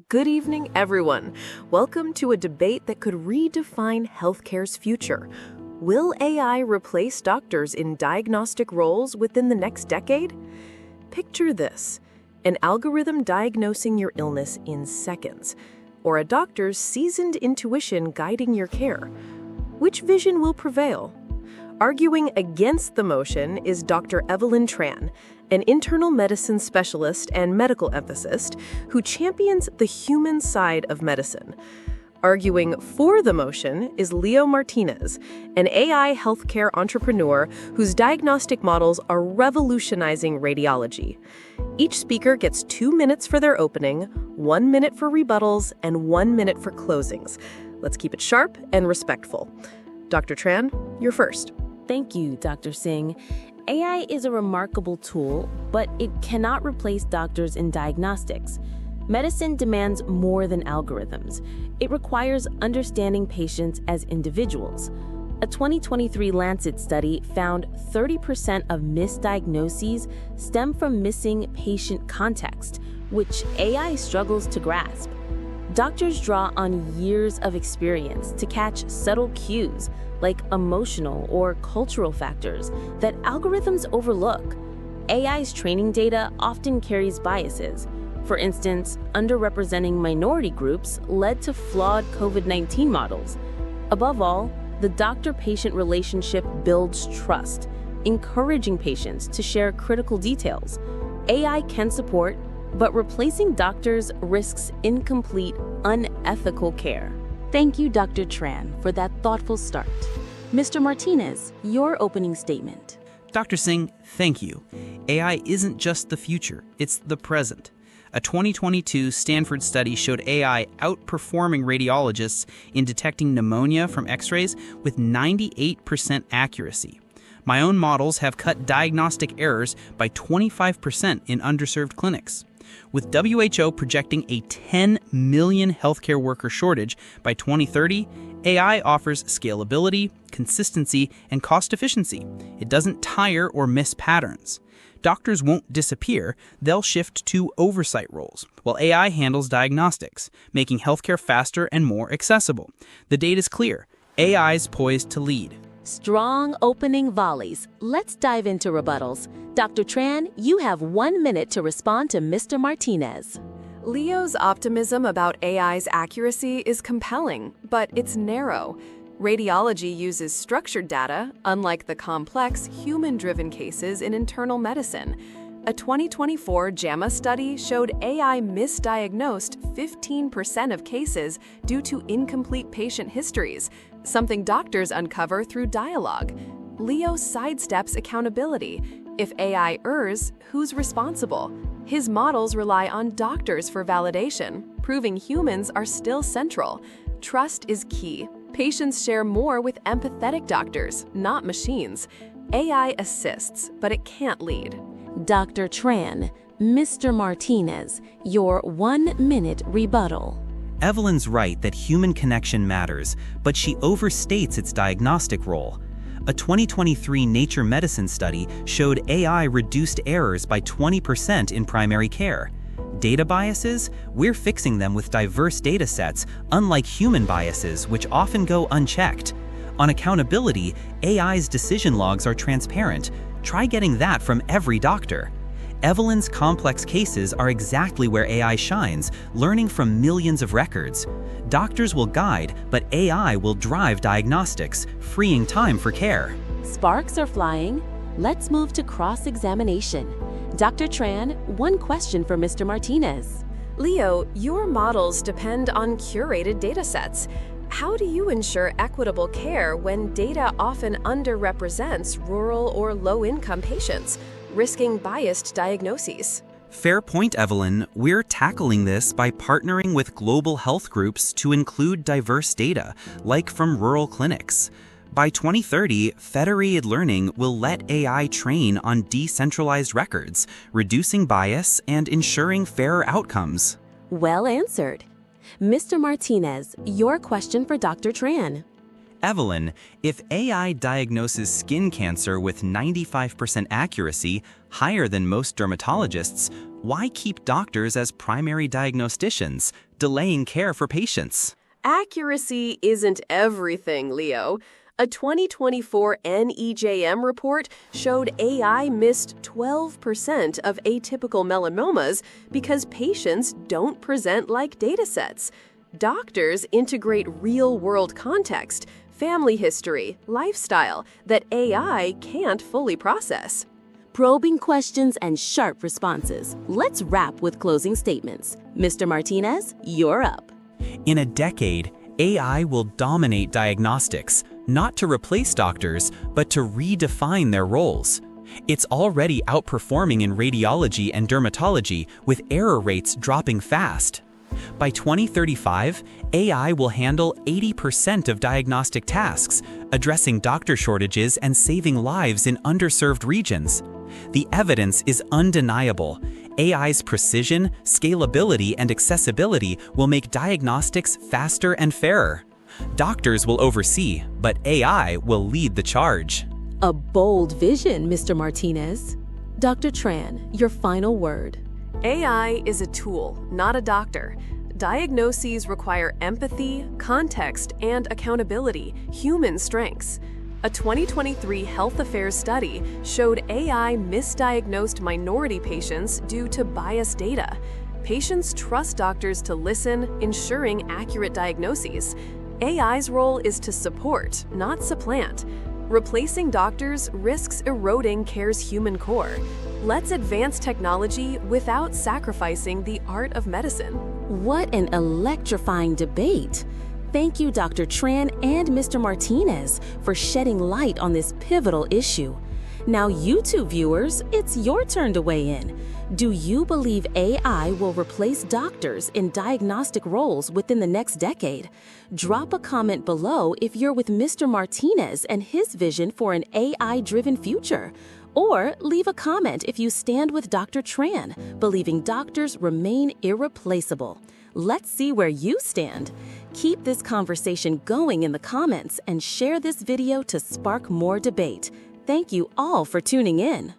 Good evening, everyone. Welcome to a debate that could redefine healthcare's future. Will AI replace doctors in diagnostic roles within the next decade? Picture this: an algorithm diagnosing your illness in seconds, or a doctor's seasoned intuition guiding your care. Which vision will prevail? Arguing against the motion is Dr. Evelyn Tran, an internal medicine specialist and medical ethicist who champions the human side of medicine. Arguing for the motion is Leo Martinez, an AI healthcare entrepreneur whose diagnostic models are revolutionizing radiology. Each speaker gets 2 minutes for their opening, 1 minute for rebuttals, and 1 minute for closings. Let's keep it sharp and respectful. Dr. Tran, you're first. Thank you, Dr. Singh. AI is a remarkable tool, but it cannot replace doctors in diagnostics. Medicine demands more than algorithms. It requires understanding patients as individuals. A 2023 Lancet study found 30% of misdiagnoses stem from missing patient context, which AI struggles to grasp. Doctors draw on years of experience to catch subtle cues, like emotional or cultural factors, that algorithms overlook. AI's training data often carries biases. For instance, underrepresenting minority groups led to flawed COVID-19 models. Above all, the doctor-patient relationship builds trust, encouraging patients to share critical details. AI can support, but replacing doctors risks incomplete, unethical care. Thank you, Dr. Tran, for that thoughtful start. Mr. Martinez, your opening statement. Dr. Singh, thank you. AI isn't just the future, it's the present. A 2022 Stanford study showed AI outperforming radiologists in detecting pneumonia from X-rays with 98% accuracy. My own models have cut diagnostic errors by 25% in underserved clinics. With WHO projecting a 10 million healthcare worker shortage by 2030, AI offers scalability, consistency, and cost efficiency. It doesn't tire or miss patterns. Doctors won't disappear, they'll shift to oversight roles, while AI handles diagnostics, making healthcare faster and more accessible. The data's clear. AI's poised to lead. Strong opening volleys. Let's dive into rebuttals. Dr. Tran, you have 1 minute to respond to Mr. Martinez. Leo's optimism about AI's accuracy is compelling, but it's narrow. Radiology uses structured data, unlike the complex, human-driven cases in internal medicine. A 2024 JAMA study showed AI misdiagnosed 15% of cases due to incomplete patient histories, something doctors uncover through dialogue. Leo sidesteps accountability. If AI errs, who's responsible? His models rely on doctors for validation, proving humans are still central. Trust is key. Patients share more with empathetic doctors, not machines. AI assists, but it can't lead. Dr. Tran, Mr. Martinez, your 1 minute rebuttal. Evelyn's right that human connection matters, but she overstates its diagnostic role. A 2023 Nature Medicine study showed AI reduced errors by 20% in primary care. Data biases? We're fixing them with diverse data sets, unlike human biases, which often go unchecked. On accountability, AI's decision logs are transparent. Try getting that from every doctor. Evelyn's complex cases are exactly where AI shines, learning from millions of records. Doctors will guide, but AI will drive diagnostics, freeing time for care. Sparks are flying. Let's move to cross-examination. Dr. Tran, one question for Mr. Martinez. Leo, your models depend on curated datasets. How do you ensure equitable care when data often underrepresents rural or low-income patients, risking biased diagnoses? Fair point, Evelyn. We're tackling this by partnering with global health groups to include diverse data, like from rural clinics. By 2030, federated learning will let AI train on decentralized records, reducing bias and ensuring fairer outcomes. Well answered. Mr. Martinez, your question for Dr. Tran. Evelyn, if AI diagnoses skin cancer with 95% accuracy, higher than most dermatologists, Why keep doctors as primary diagnosticians, delaying care for patients? Accuracy isn't everything, Leo. A 2024 NEJM report showed AI missed 12% of atypical melanomas because patients don't present like datasets. Doctors integrate real-world context, family history, lifestyle that AI can't fully process. Probing questions and sharp responses. Let's wrap with closing statements. Mr. Martinez, you're up. In a decade, AI will dominate diagnostics, not to replace doctors, but to redefine their roles. It's already outperforming in radiology and dermatology, with error rates dropping fast. By 2035, AI will handle 80% of diagnostic tasks, addressing doctor shortages and saving lives in underserved regions. The evidence is undeniable. AI's precision, scalability, and accessibility will make diagnostics faster and fairer. Doctors will oversee, but AI will lead the charge. A bold vision, Mr. Martinez. Dr. Tran, your final word. AI is a tool, not a doctor. Diagnoses require empathy, context, and accountability, human strengths. A 2023 Health Affairs study showed AI misdiagnosed minority patients due to biased data. Patients trust doctors to listen, ensuring accurate diagnoses. AI's role is to support, not supplant. Replacing doctors risks eroding care's human core. Let's advance technology without sacrificing the art of medicine. What an electrifying debate. Thank you, Dr. Tran and Mr. Martinez, for shedding light on this pivotal issue. Now, YouTube viewers, it's your turn to weigh in. Do you believe AI will replace doctors in diagnostic roles within the next decade? Drop a comment below if you're with Mr. Martinez and his vision for an AI-driven future. Or leave a comment if you stand with Dr. Tran, believing doctors remain irreplaceable. Let's see where you stand. Keep this conversation going in the comments and share this video to spark more debate. Thank you all for tuning in.